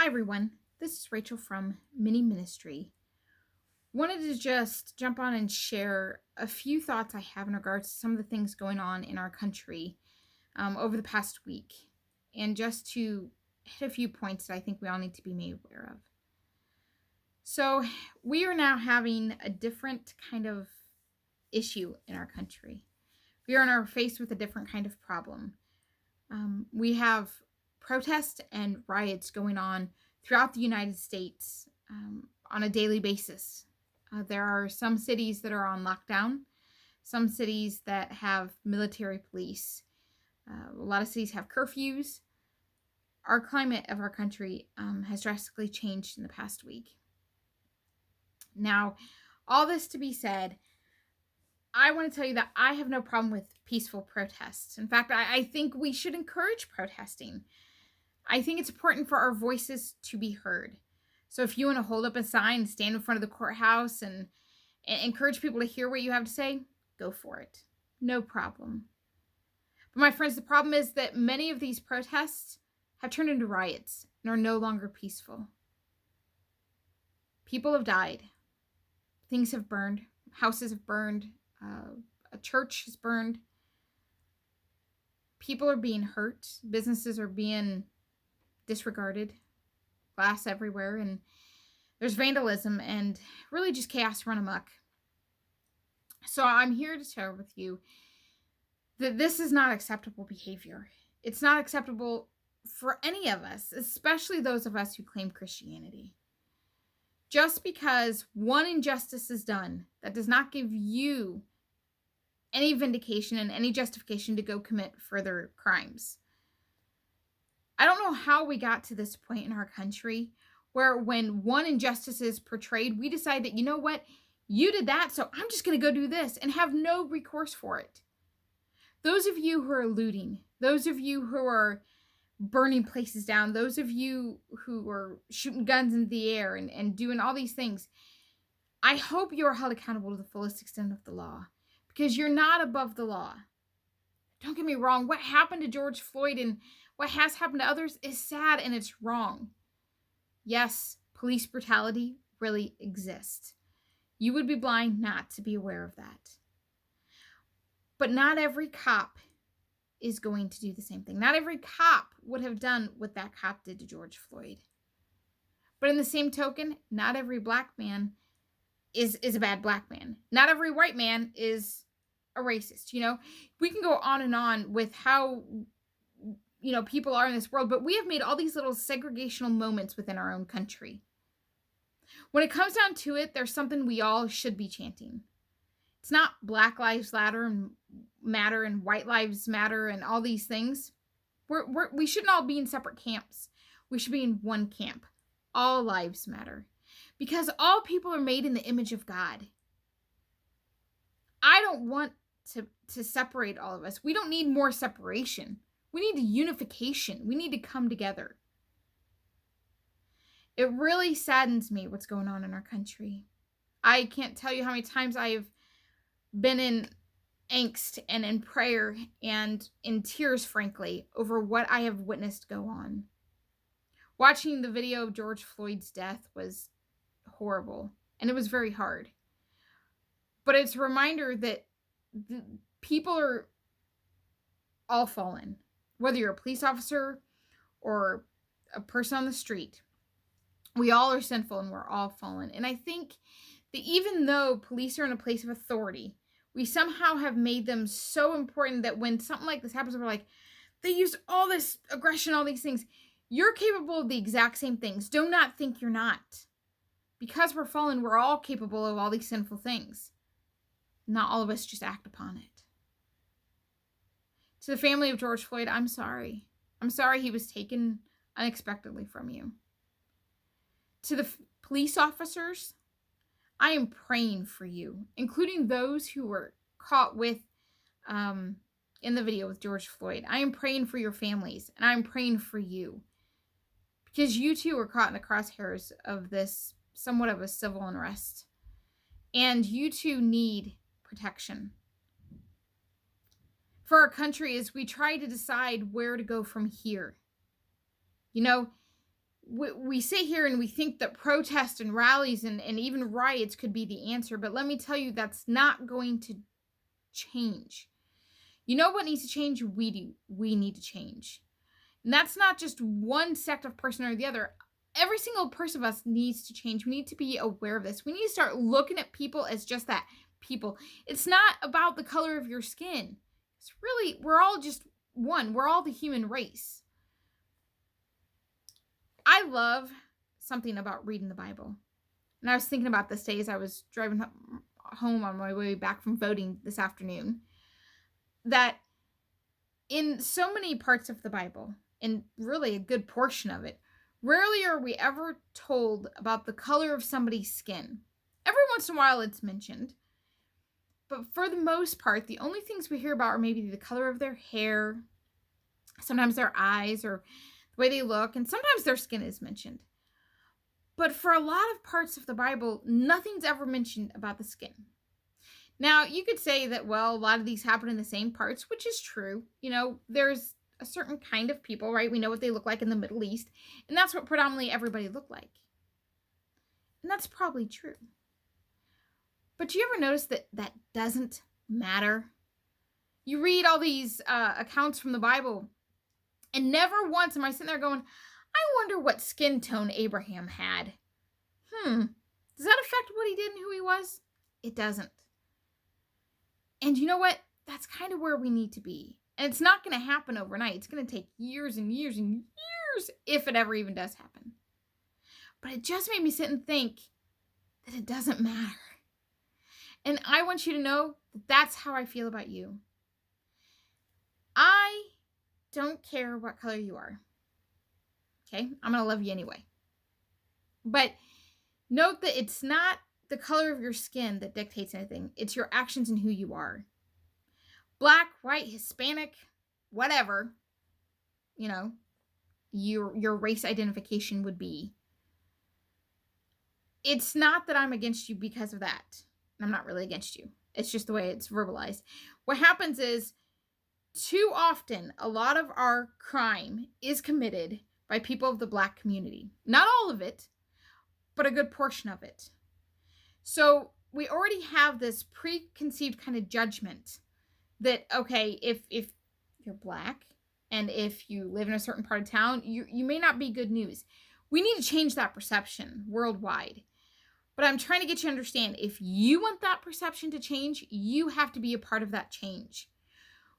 Hi, everyone. This is Rachel from Mini Ministry. Wanted to just jump on and share a few thoughts I have in regards to some of the things going on in our country over the past week, and just to hit a few points that I think we all need to be made aware of. So, we are now having a different kind of issue in our country. We are now faced with a different kind of problem. We have protests and riots going on throughout the United States on a daily basis. There are some cities that are on lockdown, some cities that have military police. A lot of cities have curfews. Our climate of our country has drastically changed in the past week. Now, all this to be said, I want to tell you that I have no problem with peaceful protests. In fact, I think we should encourage protesting. I think it's important for our voices to be heard. So if you want to hold up a sign, stand in front of the courthouse, and encourage people to hear what you have to say, go for it. No problem. But my friends, the problem is that many of these protests have turned into riots and are no longer peaceful. People have died. Things have burned. Houses have burned. A church is burned. People are being hurt. Businesses are being disregarded. Glass everywhere. And there's vandalism and really just chaos run amok. So I'm here to share with you that this is not acceptable behavior. It's not acceptable for any of us, especially those of us who claim Christianity. Just because one injustice is done, that does not give you any vindication and any justification to go commit further crimes. I don't know how we got to this point in our country where when one injustice is portrayed, we decide that, you know what, you did that, so I'm just going to go do this and have no recourse for it. Those of you who are looting, those of you who are burning places down, those of you who are shooting guns in the air and doing all these things, I hope you are held accountable to the fullest extent of the law, because you're not above the law. Don't get me wrong, what happened to George Floyd and what has happened to others is sad and it's wrong. Yes, police brutality really exists. You would be blind not to be aware of that. But not every cop is going to do the same thing. Not every cop would have done what that cop did to George Floyd. But in the same token, not every black man is a bad black man. Not every white man is a racist. We can go on and on with how people are in this world, but we have made all these little segregational moments within our own country. When it comes down to it, there's something we all should be chanting. It's not Black Lives Matter and White Lives Matter and all these things. We shouldn't all be in separate camps. We should be in one camp. All lives matter. Because all people are made in the image of God. I don't want to separate all of us. We don't need more separation. We need unification. We need to come together. It really saddens me what's going on in our country. I can't tell you how many times I've been in angst and in prayer and in tears, frankly, over what I have witnessed go on. Watching the video of George Floyd's death was horrible, and it was very hard. But it's a reminder that people are all fallen. Whether you're a police officer or a person on the street, we all are sinful and we're all fallen. And I think that even though police are in a place of authority, we somehow have made them so important that when something like this happens, we're like, they used all this aggression, all these things. You're capable of the exact same things. Do not think you're not. Because we're fallen, we're all capable of all these sinful things. Not all of us just act upon it. To the family of George Floyd, I'm sorry. I'm sorry he was taken unexpectedly from you. To the police officers, I am praying for you, including those who were caught with, in the video with George Floyd. I am praying for your families, and I'm praying for you. Because you too were caught in the crosshairs of this somewhat of a civil unrest. And you too need protection. For our country, as we try to decide where to go from here. we sit here and we think that protests and rallies and even riots could be the answer, but let me tell you, that's not going to change. You know what needs to change? We do. We need to change. And that's not just one sect of person or the other. Every single person of us needs to change. We need to be aware of this. We need to start looking at people as just that, people. It's not about the color of your skin. It's really, we're all just one. We're all the human race. I love something about reading the Bible. And I was thinking about this day as I was driving home on my way back from voting this afternoon, that in so many parts of the Bible, and really a good portion of it, rarely are we ever told about the color of somebody's skin. Every once in a while it's mentioned, but for the most part, the only things we hear about are maybe the color of their hair, sometimes their eyes, or the way they look, and sometimes their skin is mentioned. But for a lot of parts of the Bible, nothing's ever mentioned about the skin. Now, you could say that, well, a lot of these happen in the same parts, which is true. You know, there's a certain kind of people, right? We know what they look like in the Middle East, and that's what predominantly everybody looked like. And that's probably true. But do you ever notice that that doesn't matter? You read all these accounts from the Bible, and never once am I sitting there going, I wonder what skin tone Abraham had. Does that affect what he did and who he was? It doesn't. And you know what? That's kind of where we need to be. And it's not going to happen overnight. It's going to take years and years and years, if it ever even does happen. But it just made me sit and think that it doesn't matter. And I want you to know that that's how I feel about you. I don't care what color you are. Okay? I'm going to love you anyway. But note that it's not the color of your skin that dictates anything. It's your actions and who you are. Black, white, Hispanic, whatever, you know, your race identification would be. It's not that I'm against you because of that. I'm not really against you. It's just the way it's verbalized. What happens is, too often, a lot of our crime is committed by people of the Black community. Not all of it, but a good portion of it. So we already have this preconceived kind of judgment that, okay, if you're Black and if you live in a certain part of town, you may not be good news. We need to change that perception worldwide. But I'm trying to get you to understand, if you want that perception to change, you have to be a part of that change.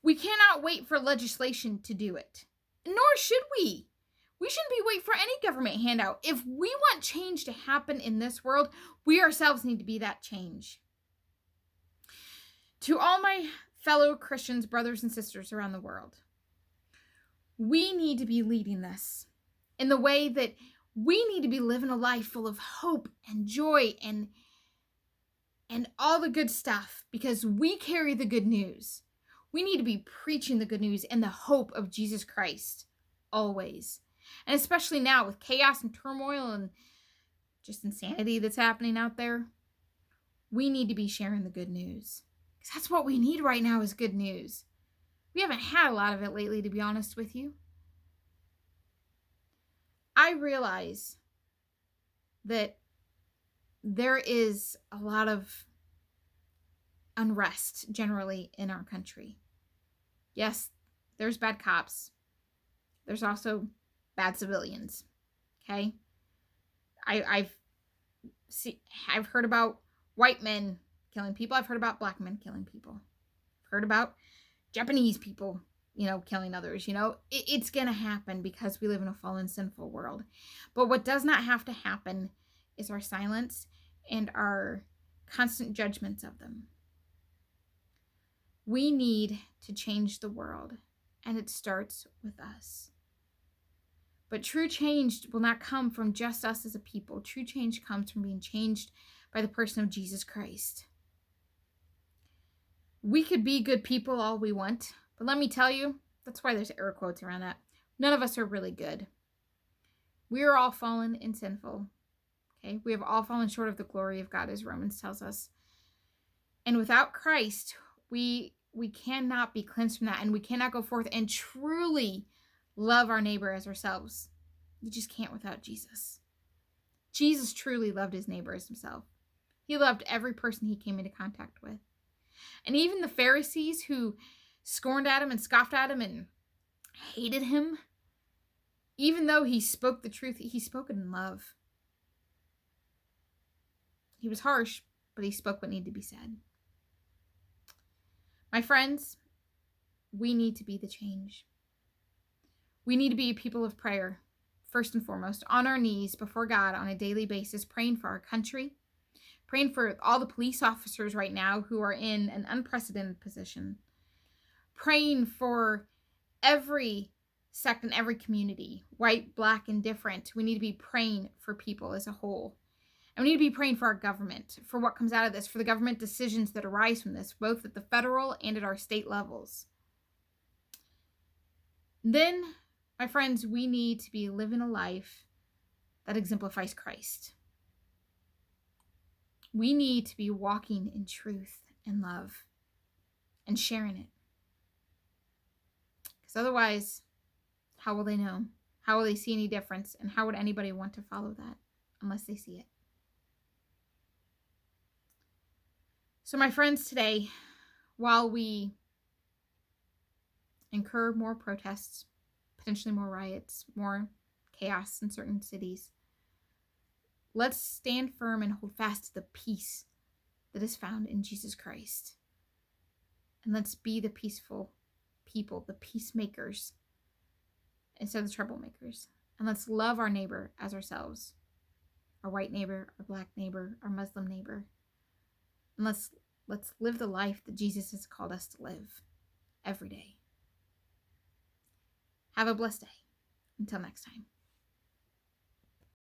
We cannot wait for legislation to do it. Nor should we. We shouldn't be waiting for any government handout. If we want change to happen in this world, we ourselves need to be that change. To all my fellow Christians, brothers and sisters around the world, we need to be leading this in the way that we need to be living a life full of hope and joy and all the good stuff, because we carry the good news. We need to be preaching the good news and the hope of Jesus Christ always. And especially now with chaos and turmoil and just insanity that's happening out there, we need to be sharing the good news. Because that's what we need right now, is good news. We haven't had a lot of it lately, to be honest with you. I realize that there is a lot of unrest generally in our country. Yes, there's bad cops. There's also bad civilians. Okay? I've heard about white men killing people. I've heard about Black men killing people. I've heard about Japanese people, killing others. It's going to happen because we live in a fallen, sinful world. But what does not have to happen is our silence and our constant judgments of them. We need to change the world, and it starts with us. But true change will not come from just us as a people. True change comes from being changed by the person of Jesus Christ. We could be good people all we want, but let me tell you, that's why there's air quotes around that. None of us are really good. We are all fallen and sinful. Okay? We have all fallen short of the glory of God, as Romans tells us. And without Christ, we cannot be cleansed from that, and we cannot go forth and truly love our neighbor as ourselves. You just can't without Jesus. Jesus truly loved his neighbor as himself. He loved every person he came into contact with. And even the Pharisees who scorned at him and scoffed at him and hated him, even though he spoke the truth, he spoke it in love. He was harsh, but he spoke what needed to be said. My friends, we need to be the change. We need to be a people of prayer, first and foremost, on our knees before God on a daily basis, praying for our country, praying for all the police officers right now who are in an unprecedented position, praying for every sect and every community, white, black, and different. We need to be praying for people as a whole. And we need to be praying for our government, for what comes out of this, for the government decisions that arise from this, both at the federal and at our state levels. Then, my friends, we need to be living a life that exemplifies Christ. We need to be walking in truth and love and sharing it. Because otherwise, how will they know? How will they see any difference? And how would anybody want to follow that unless they see it? So, my friends, today, while we incur more protests, potentially more riots, more chaos in certain cities, let's stand firm and hold fast to the peace that is found in Jesus Christ. And let's be the peaceful people, the peacemakers, instead of the troublemakers. And let's love our neighbor as ourselves, our white neighbor, our black neighbor, our Muslim neighbor. And let's live the life that Jesus has called us to live every day. Have a blessed day. Until next time.